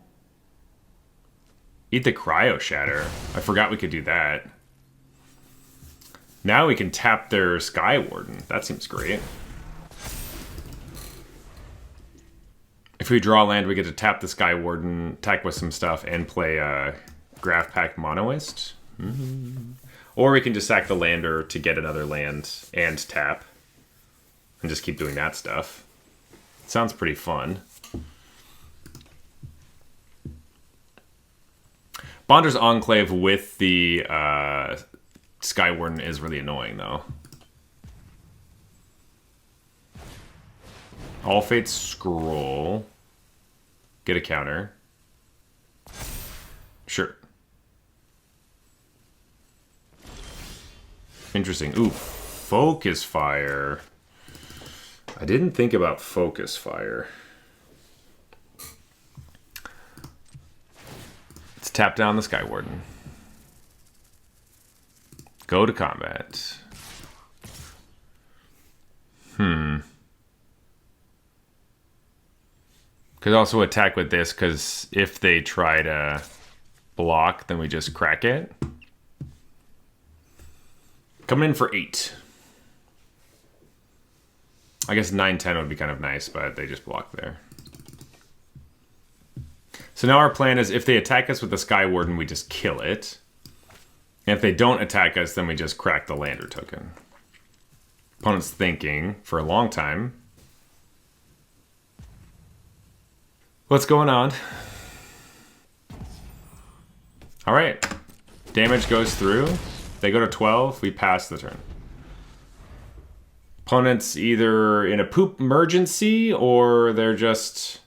Eat the Cryo Shatter. I forgot we could do that. Now we can tap their Sky Warden. That seems great. If we draw land, we get to tap the Sky Warden, attack with some stuff, and play Graph Pack Monoist. Or we can just sack the lander to get another land and tap. And just keep doing that stuff. Sounds pretty fun. Bonder's Enclave with the Sky Warden is really annoying, though. All Fates Scroll. Get a counter. Sure. Interesting. Ooh, Focus Fire. I didn't think about Focus Fire. Let's tap down the Sky Warden. Go to combat. Could also attack with this, because if they try to block, then we just crack it. Coming in for 8. I guess 9-10 would be kind of nice, but they just block there. So now our plan is if they attack us with the Sky Warden, we just kill it. And if they don't attack us, then we just crack the lander token. Opponent's thinking for a long time. What's going on? All right. Damage goes through. They go to 12. We pass the turn. Opponent's either in a poop emergency or they're just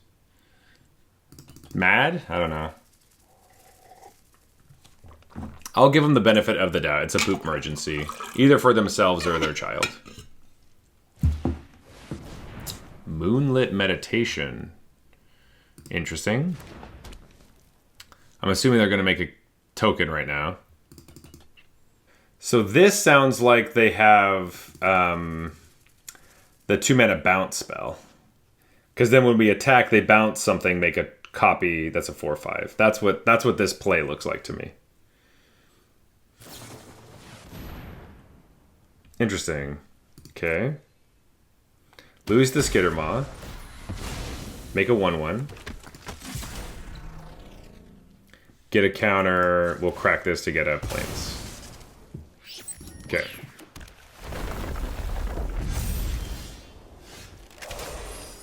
mad. I don't know. I'll give them the benefit of the doubt. It's a poop emergency, either for themselves or their child. Moonlit Meditation. Interesting. I'm assuming they're going to make a token right now. So this sounds like they have the 2-mana bounce spell. Because then when we attack, they bounce something, make a copy that's a 4/5. That's what this play looks like to me. Interesting. Okay. Lose the Skittermaw. Make a 1/1. Get a counter. We'll crack this to get a Plains. Okay.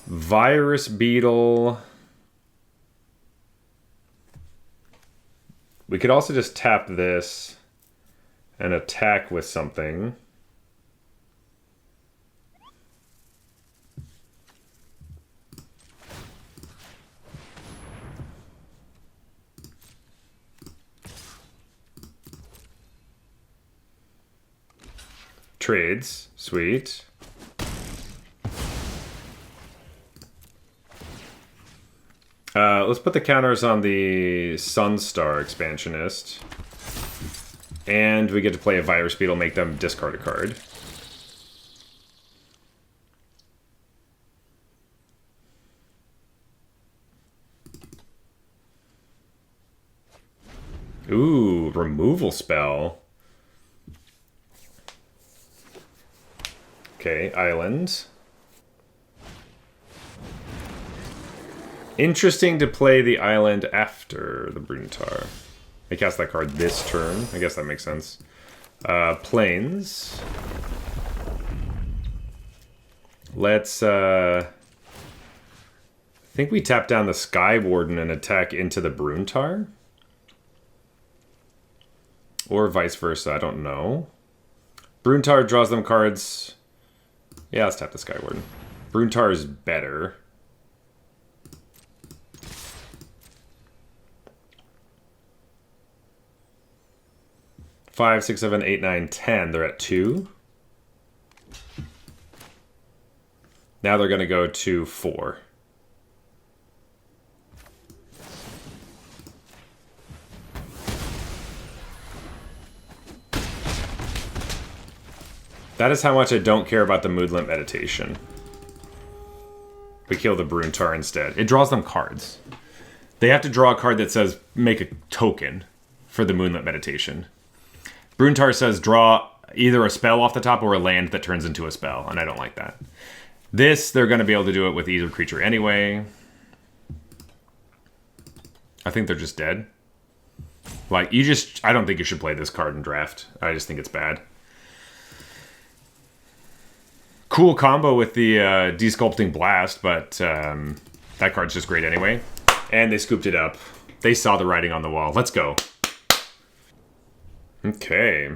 Virus Beetle. We could also just tap this and attack with something. Trades. Sweet. Let's put the counters on the Sunstar Expansionist. And we get to play a Virus Beetle, make them discard a card. Ooh, removal spell. Okay, island. Interesting to play the island after the Bruntar. I cast that card this turn. I guess that makes sense. Plains. Let's, I think we tap down the Sky Warden and attack into the Bruntar. Or vice versa, I don't know. Bruntar draws them cards. Yeah, let's tap the Sky Warden. Bruntar is better. Five, 6, 7, 8, 9, 10. They're at 2. Now they're going to go to 4. That is how much I don't care about the Moonlit Meditation. We kill the Bruntar instead. It draws them cards. They have to draw a card that says make a token for the Moonlit Meditation. Bruntar says draw either a spell off the top or a land that turns into a spell, and I don't like that. This, they're going to be able to do it with either creature anyway. I think they're just dead. Like, I don't think you should play this card in draft. I just think it's bad. Cool combo with the Desculpting Blast, but that card's just great anyway. And they scooped it up. They saw the writing on the wall. Let's go. Okay.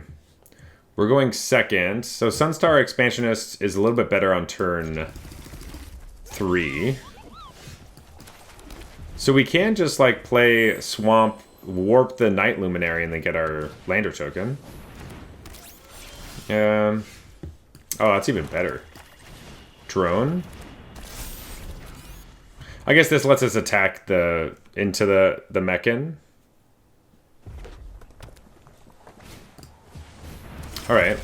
We're going second. So Sunstar Expansionist is a little bit better on turn 3. So we can just like play Swamp, warp the Night Luminary, and then get our Lander token. Oh, that's even better. Drone. I guess this lets us attack into the Mechan. Alright.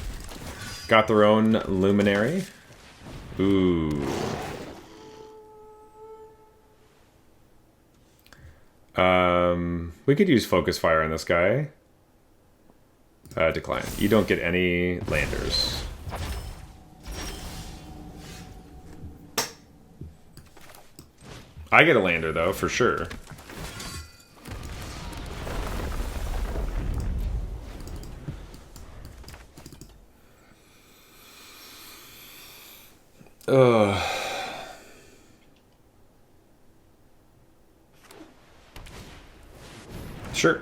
Got their own Luminary. Ooh. We could use Focus Fire on this guy. Decline. You don't get any landers. I get a lander, though, for sure. Sure.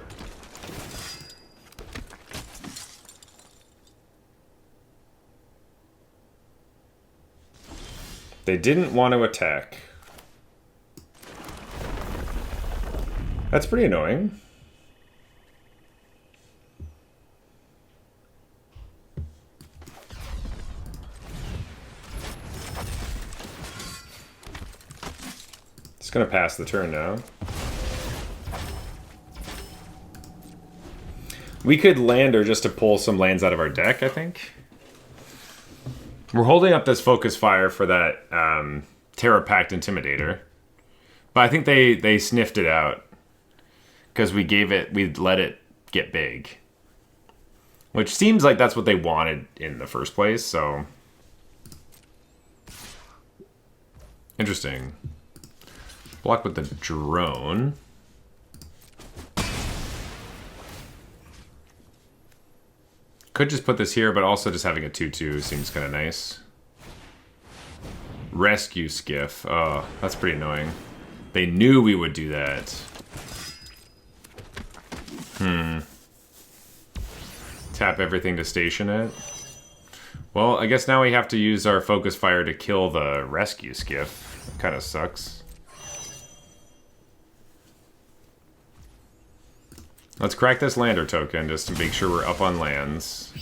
They didn't want to attack. That's pretty annoying. Just gonna pass the turn now. We could lander just to pull some lands out of our deck, I think. We're holding up this Focus Fire for that Terra Pact Intimidator. But I think they sniffed it out. Because we let it get big. Which seems like that's what they wanted in the first place, so... Interesting. Block with the drone. Could just put this here, but also just having a 2/2 seems kind of nice. Rescue Skiff. Oh, that's pretty annoying. They knew we would do that. Tap everything to station it. Well, I guess now we have to use our Focus Fire to kill the Rescue Skiff. That kind of sucks. Let's crack this lander token just to make sure we're up on lands.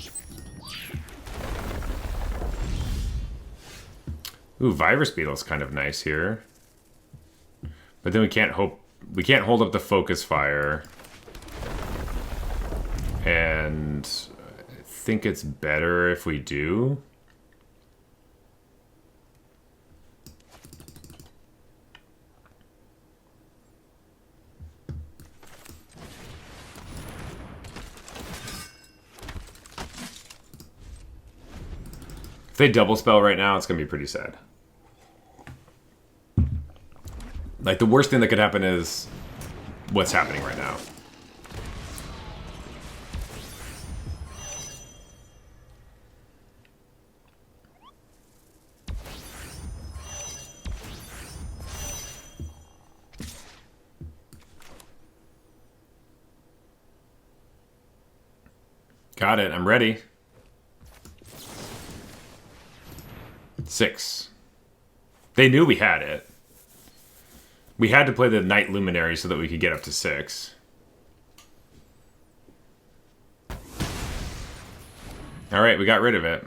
Ooh, Virus Beetle's kind of nice here. But then we can't hold up the Focus Fire. And I think it's better if we do. If they double spell right now, it's going to be pretty sad. Like, the worst thing that could happen is what's happening right now. Got it. I'm ready. 6. They knew we had it. We had to play the Night Luminary so that we could get up to 6. Alright, we got rid of it.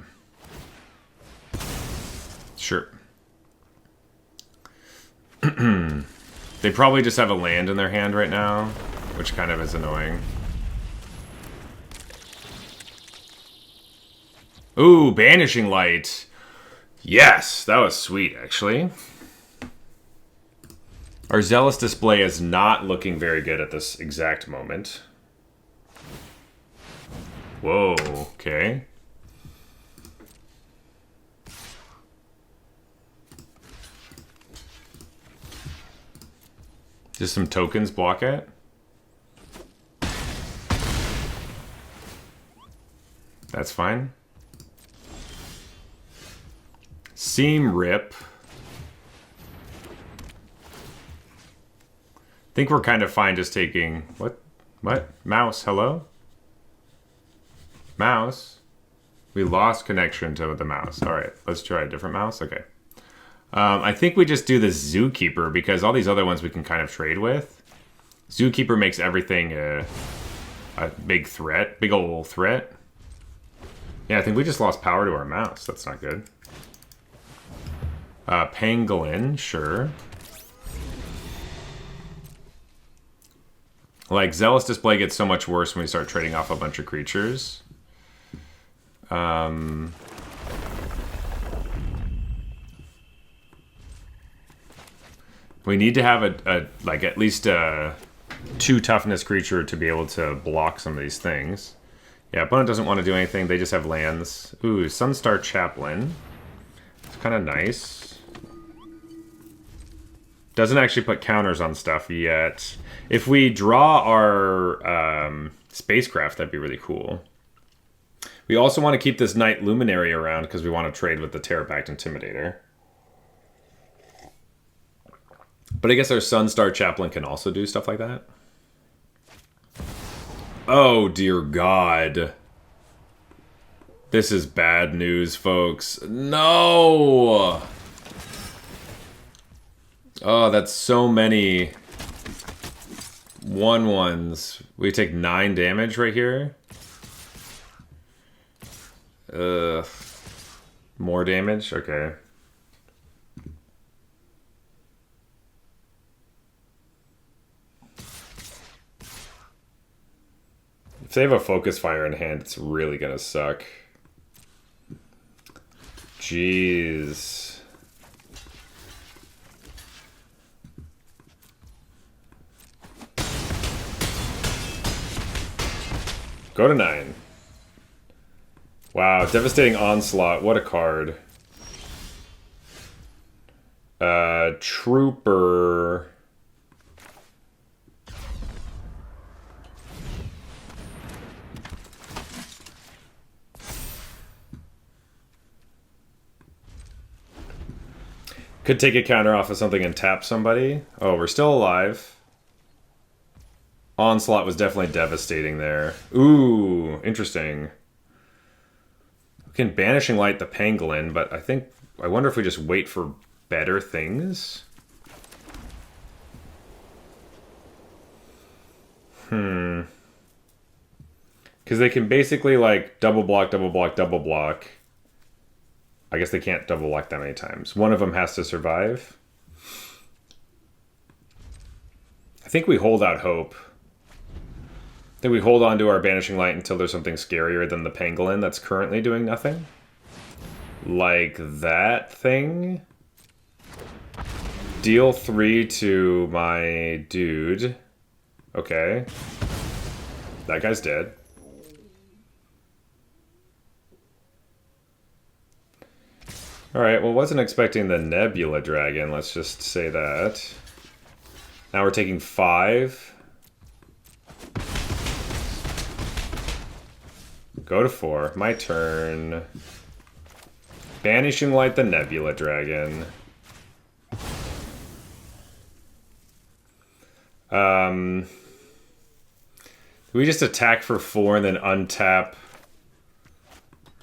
Sure. They probably just have a land in their hand right now, which kind of is annoying. Ooh, Banishing Light. Yes, that was sweet, actually. Our Zealous Display is not looking very good at this exact moment. Whoa, okay. Just some tokens block it. That's fine. Seam Rip. Think we're kind of fine just taking... What? Mouse, hello? Mouse? We lost connection to the mouse. Alright, let's try a different mouse. Okay. I think we just do the Zookeeper because all these other ones we can kind of trade with. Zookeeper makes everything a big threat. Big ol' threat. Yeah, I think we just lost power to our mouse. That's not good. Pangolin, sure. Like, Zealous Display gets so much worse when we start trading off a bunch of creatures. We need to have at least a 2 toughness creature to be able to block some of these things. Yeah, opponent doesn't want to do anything. They just have lands. Ooh, Sunstar Chaplain. It's kind of nice. Doesn't actually put counters on stuff yet. If we draw our spacecraft, that'd be really cool. We also want to keep this Night Luminary around because we want to trade with the Terra Pact Intimidator. But I guess our Sunstar Chaplain can also do stuff like that. Oh, dear God. This is bad news, folks. No! Oh, that's so many 1/1s. We take 9 damage right here. More damage? Okay. If they have a focus fire in hand, it's really gonna suck. Jeez. Go to 9. Wow, Devastating Onslaught. What a card. Trooper. Could take a counter off of something and tap somebody. Oh, we're still alive. Onslaught was definitely devastating there. Ooh, interesting. We can Banishing Light the Pangolin, but I wonder if we just wait for better things? Because they can basically, like, double block, double block, double block. I guess they can't double block that many times. One of them has to survive. I think we hold out hope. I think we hold on to our Banishing Light until there's something scarier than the Pangolin that's currently doing nothing. Like that thing. Deal 3 to my dude. Okay. That guy's dead. Alright, well, wasn't expecting the Nebula Dragon, let's just say that. Now we're taking 5. Go to 4. My turn. Banishing Light the Nebula Dragon. We just attack for 4 and then untap.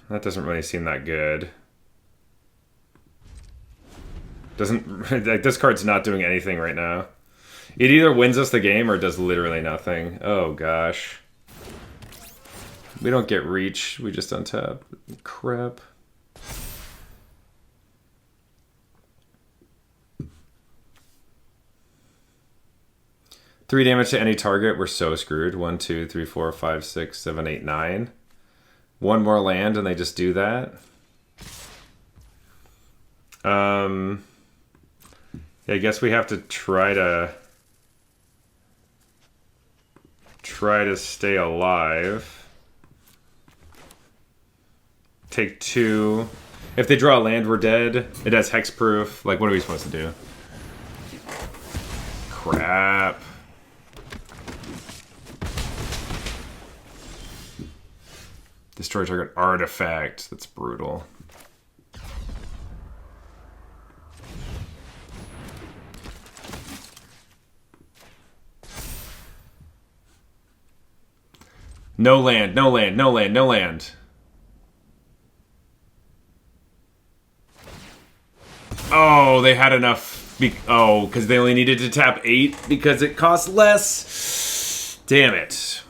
That doesn't really seem that good. Doesn't, like, this card's not doing anything right now. It either wins us the game or does literally nothing. Oh gosh. We don't get reach, we just untap. Crap. Three damage to any target, we're so screwed. 1, 2, 3, 4, 5, 6, 7, 8, 9. One more land and they just do that. Yeah, I guess we have to try to stay alive. Take 2. If they draw a land, we're dead. It has hexproof. Like, what are we supposed to do? Crap. Destroy target artifact. That's brutal. No land, no land, no land, no land. Oh, they had enough. Because they only needed to tap 8 because it costs less. Damn it.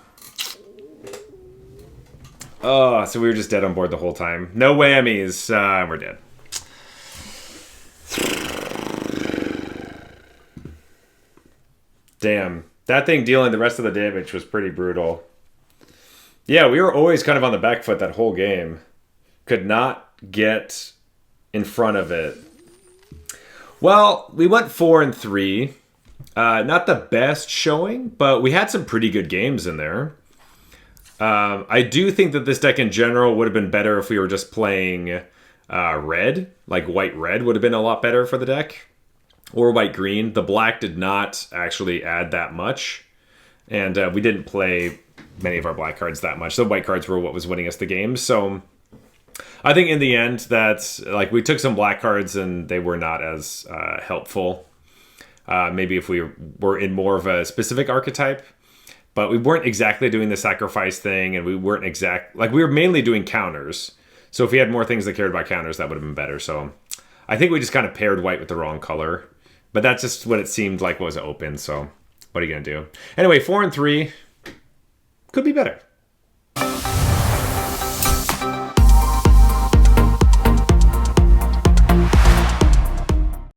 Oh, so we were just dead on board the whole time. No whammies. We're dead. Damn. That thing dealing the rest of the damage was pretty brutal. Yeah, we were always kind of on the back foot that whole game. Could not get in front of it. Well, we went 4 and 3. Not the best showing, but we had some pretty good games in there. I do think that this deck in general would have been better if we were just playing red. Like white-red would have been a lot better for the deck. Or white-green. The black did not actually add that much. And we didn't play many of our black cards that much. The white cards were what was winning us the game. So I think in the end that like we took some black cards and they were not as helpful. Maybe if we were in more of a specific archetype. But we weren't exactly doing the sacrifice thing, and we weren't we were mainly doing counters. So if we had more things that cared about counters, that would have been better. So I think we just kind of paired white with the wrong color. But that's just what it seemed like was open, so what are you going to do? Anyway, 4 and 3 could be better.